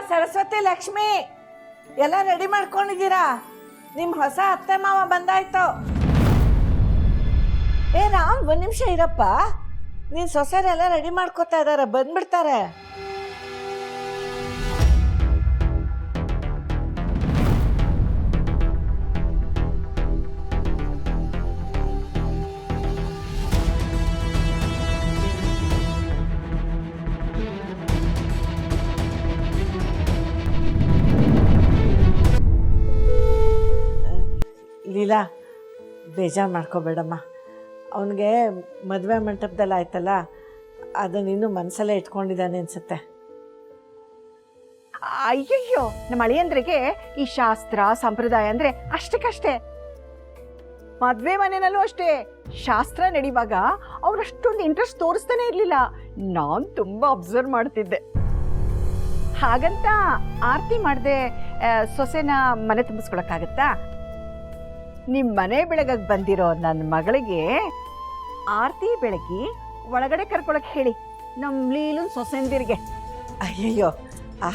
ಸರಸ್ವತಿ, ಲಕ್ಷ್ಮಿ ಎಲ್ಲ ರೆಡಿ ಮಾಡ್ಕೊಂಡಿದ್ದೀರಾ? ನಿಮ್ಮ ಹೊಸ ಅತ್ತೆ ಮಾವ ಬಂದಾಯ್ತು. ಏ ರಾಮ್, ಒಂದು ನಿಮಿಷ ಇರಪ್ಪ. ನೀನು ಸೊಸೆರೆಲ್ಲ ರೆಡಿ ಮಾಡ್ಕೋತಾ ಇದ್ದಾರೆ, ಬಂದ್ಬಿಡ್ತಾರೆ. ಲೀಲಾ, ಬೇಜಾರು ಮಾಡ್ಕೋಬೇಡಮ್ಮ. ಅವನಿಗೆ ಮದುವೆ ಮಂಟಪದಲ್ಲಿ ಆಯ್ತಲ್ಲ, ಅದನ್ನ ಇನ್ನೂ ಮನಸ್ಸಲ್ಲೇ ಇಟ್ಕೊಂಡಿದ್ದಾನೆ ಅನ್ಸುತ್ತೆ. ಅಯ್ಯಯ್ಯೋ, ನಮ್ಮ ಅಳಿಯಂದ್ರಿಗೆ ಈ ಶಾಸ್ತ್ರ ಸಂಪ್ರದಾಯ ಅಂದ್ರೆ ಅಷ್ಟಕ್ಕಷ್ಟೇ. ಮದ್ವೆ ಮನೆಯಲ್ಲೂ ಅಷ್ಟೇ, ಶಾಸ್ತ್ರ ನಡೆಯುವಾಗ ಅವ್ರು ಅಷ್ಟೊಂದು ಇಂಟ್ರೆಸ್ಟ್ ತೋರಿಸ್ತಾನೆ ಇರ್ಲಿಲ್ಲ. ನಾನು ತುಂಬಾ ಅಬ್ಸರ್ವ್ ಮಾಡ್ತಿದ್ದೆ. ಹಾಗಂತ ಆರತಿ ಮಾಡದೆ ಸೊಸೆನ ಮನೆ ತುಂಬಿಸ್ಕೊಳಕ್ಕಾಗತ್ತಾ? ನಿಮ್ಮ ಮನೆ ಬೆಳಗ್ಗೆ ಬಂದಿರೋ ನನ್ನ ಮಗಳಿಗೆ ಆರತಿ ಬೆಳಗ್ಗೆ ಒಳಗಡೆ ಕರ್ಕೊಳಕ್ ಹೇಳಿ, ನಮ್ಮ ಲೀಲನ್ ಸೊಸೆಂದಿರಿಗೆ. ಅಯ್ಯಯ್ಯೋ,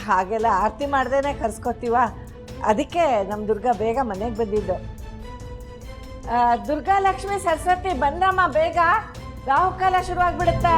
ಹಾಗೆಲ್ಲ ಆರತಿ ಮಾಡ್ದೇನೆ ಕರ್ಸ್ಕೊತೀವ? ಅದಕ್ಕೆ ನಮ್ಮ ದುರ್ಗಾ ಬೇಗ ಮನೆಗೆ ಬಂದಿದ್ದು. ದುರ್ಗಾ, ಲಕ್ಷ್ಮಿ, ಸರಸ್ವತಿ ಬಂದಮ್ಮ, ಬೇಗ ರಾಹುಕಾಲ ಶುರುವಾಗ್ಬಿಡುತ್ತೆ.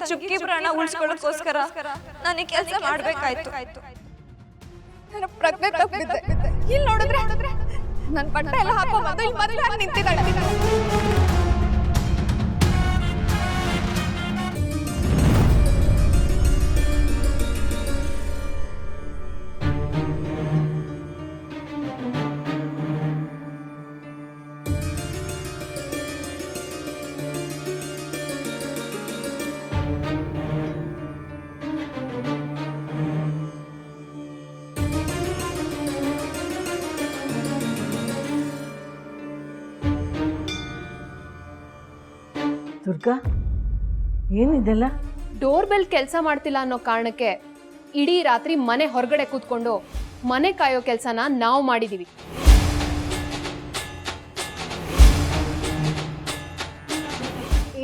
ಚುಕ್ಕಿ ಪ್ರಾಣ ಉಳಿಸ್ಕೊಳ್ಳೋಕ್ಕೋಸ್ಕರ ನಾನು ಈ ಕೆಲಸ ಮಾಡ್ಬೇಕಾಯ್ತು. ನನ್ನ ಪ್ರಜ್ಞೆ ತಪ್ಪಿದ್ದೆ. ಇಲ್ಲಿ ನೋಡಿದ್ರೆ ನನ್ನ ಬಟ್ಟೆ ಎಲ್ಲ ಹಾಕೋ ಮೊದಲು ಮದುವೆ ನಿಂತಿದ್ದಾಳೆ. ದುರ್ಗಾ, ಏನಿದೆಲ್ಲ? ಡೋರ್ ಬೆಲ್ ಕೆಲಸ ಮಾಡ್ತಿಲ್ಲ ಅನ್ನೋ ಕಾರಣಕ್ಕೆ ಇಡೀ ರಾತ್ರಿ ಮನೆ ಹೊರಗಡೆ ಕೂತ್ಕೊಂಡು ಮನೆ ಕಾಯೋ ಕೆಲಸನ ನಾವು ಮಾಡಿದೀವಿ.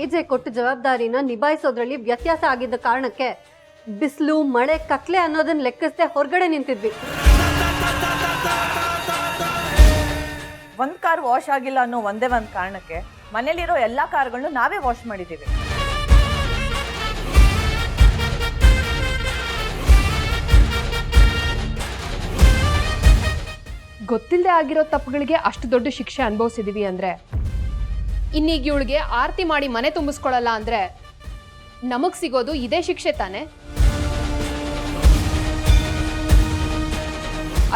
ಏಜೆ ಕೊಟ್ಟ ಜವಾಬ್ದಾರಿನ ನಿಭಾಯಿಸೋದ್ರಲ್ಲಿ ವ್ಯತ್ಯಾಸ ಆಗಿದ್ದ ಕಾರಣಕ್ಕೆ ಬಿಸಿಲು, ಮಳೆ, ಕತ್ಲೆ ಅನ್ನೋದನ್ನ ಲೆಕ್ಕಿಸದೆ ಹೊರಗಡೆ ನಿಂತಿದ್ವಿ. ಒಂದು ಕಾರ್ ವಾಶ್ ಆಗಿಲ್ಲ ಅನ್ನೋ ಒಂದೇ ಒಂದು ಕಾರಣಕ್ಕೆ ಮನೇಲಿರೋ ಎಲ್ಲ ಕಾರ್ಗಳನ್ನು ನಾವೇ ವಾಶ್ ಮಾಡಿದ್ದೀವಿ. ಗೊತ್ತಿಲ್ಲದೆ ಆಗಿರೋ ತಪ್ಪುಗಳಿಗೆ ಅಷ್ಟು ದೊಡ್ಡ ಶಿಕ್ಷೆ ಅನುಭವಿಸಿದೀವಿ ಅಂದ್ರೆ, ಇನ್ನೀಗ ಇವಳಿಗೆ ಆರತಿ ಮಾಡಿ ಮನೆ ತುಂಬಿಸ್ಕೊಳ್ಳಲ್ಲ ಅಂದ್ರೆ ನಮಗ್ ಸಿಗೋದು ಇದೇ ಶಿಕ್ಷೆ ತಾನೆ?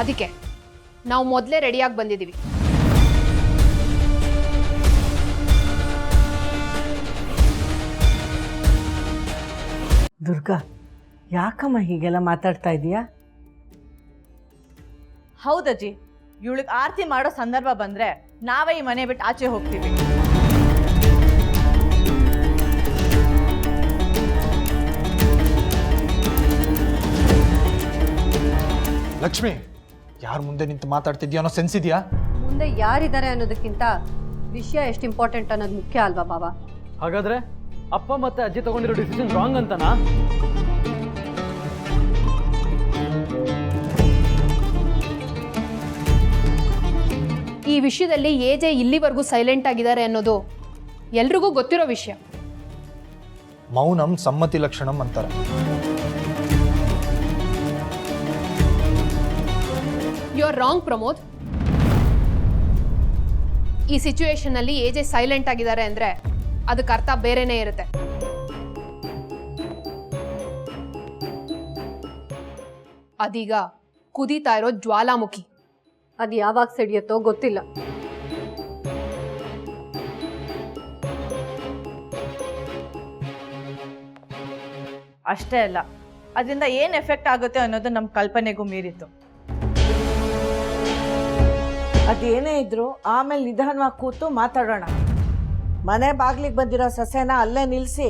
ಅದಕ್ಕೆ ನಾವು ಮೊದಲೇ ರೆಡಿಯಾಗಿ ಬಂದಿದ್ದೀವಿ. ದುರ್ಗಾ, ಯಾಕಮ್ಮ ಹೀಗೆಲ್ಲ ಮಾತಾಡ್ತಾ ಇದೀಯಾ? ಹೌದಜ್ಜಿ, ಇವಳಿಗೆ ಆರತಿ ಮಾಡೋ ಸಂದರ್ಭ ಬಂದ್ರೆ ನಾವೇ ಈ ಮನೆ ಬಿಟ್ಟು ಆಚೆ ಹೋಗ್ತೀವಿ. ಲಕ್ಷ್ಮಿ, ಯಾರ ಮುಂದೆ ನಿಂತು ಮಾತಾಡ್ತಿದ್ಯಾ ಅನ್ನೋ ಸೆನ್ಸ್ ಇದೆಯಾ? ಮುಂದೆ ಯಾರಿದ್ದಾರೆ ಅನ್ನೋದಕ್ಕಿಂತ ವಿಷಯ ಎಷ್ಟು ಇಂಪಾರ್ಟೆಂಟ್ ಅನ್ನೋದು ಮುಖ್ಯ ಅಲ್ವಾ ಬಾಬಾ? ಹಾಗಾದ್ರೆ ಅಪ್ಪ ಮತ್ತೆ ಅಜ್ಜಿ ತಗೊಂಡಿರೋ ಡಿಸಿಷನ್ ರಾಂಗ್ ಅಂತನಾ? ಈ ವಿಷಯದಲ್ಲಿ ಎಜೆ ಇಲ್ಲಿವರೆಗೂ ಸೈಲೆಂಟ್ ಆಗಿದ್ದಾರೆ ಅನ್ನೋದು ಎಲ್ರಿಗೂ ಗೊತ್ತಿರೋ ವಿಷಯ. ಮೌನಂ ಸಮ್ಮತಿ ಲಕ್ಷಣಂ ಅಂತಾರೆ. You are wrong Pramod. ಈ ಸಿಚುವೇಶನ್ ಅಲ್ಲಿ ಎಜೆ ಸೈಲೆಂಟ್ ಆಗಿದ್ದಾರೆ ಅಂದ್ರೆ ಅದಕ್ಕೆ ಅರ್ಥ ಬೇರೆನೇ ಇರುತ್ತೆ. ಅದೀಗ ಕುದೀತಾ ಇರೋ ಜ್ವಾಲಾಮುಖಿ. ಅದು ಯಾವಾಗ ಸಿಡಿಯುತ್ತೋ ಗೊತ್ತಿಲ್ಲ. ಅಷ್ಟೇ ಅಲ್ಲ, ಅದರಿಂದ ಏನು ಎಫೆಕ್ಟ್ ಆಗುತ್ತೆ ಅನ್ನೋದು ನಮ್ಮ ಕಲ್ಪನೆಗೂ ಮೀರಿತ್ತು. ಅದೇನೇ ಇದ್ರು ಆಮೇಲೆ ನಿಧಾನವಾಗಿ ಕೂತು ಮಾತಾಡೋಣ. ಮನೆ ಬಾಗ್ಲಿಗೆ ಬಂದಿರೋ ಸಸ್ಯನ ಅಲ್ಲೇ ನಿಲ್ಲಿಸಿ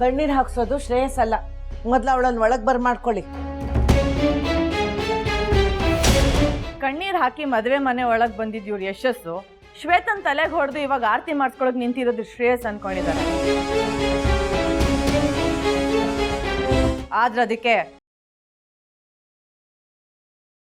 ಕಣ್ಣೀರು ಹಾಕ್ಸೋದು ಶ್ರೇಯಸ್ಸಲ್ಲ. ಮೊದಲು ಅವಳನ್ನು ಒಳಗೆ ಮಾಡ್ಕೊಳ್ಳಿ. ಕಣ್ಣೀರು ಹಾಕಿ ಮದುವೆ ಮನೆ ಒಳಗೆ ಬಂದಿದ್ದು ಇವ್ರ ಯಶಸ್ಸು ಶ್ವೇತನ್ ತಲೆಗೆ ಹೊಡೆದು ಇವಾಗ ಆರತಿ ಮಾಡಿಸ್ಕೊಳಕ್ ನಿಂತಿರೋದು ಶ್ರೇಯಸ್ ಅನ್ಕೊಂಡಿದ್ದಾರೆ. ಆದ್ರೆ ಅದಕ್ಕೆ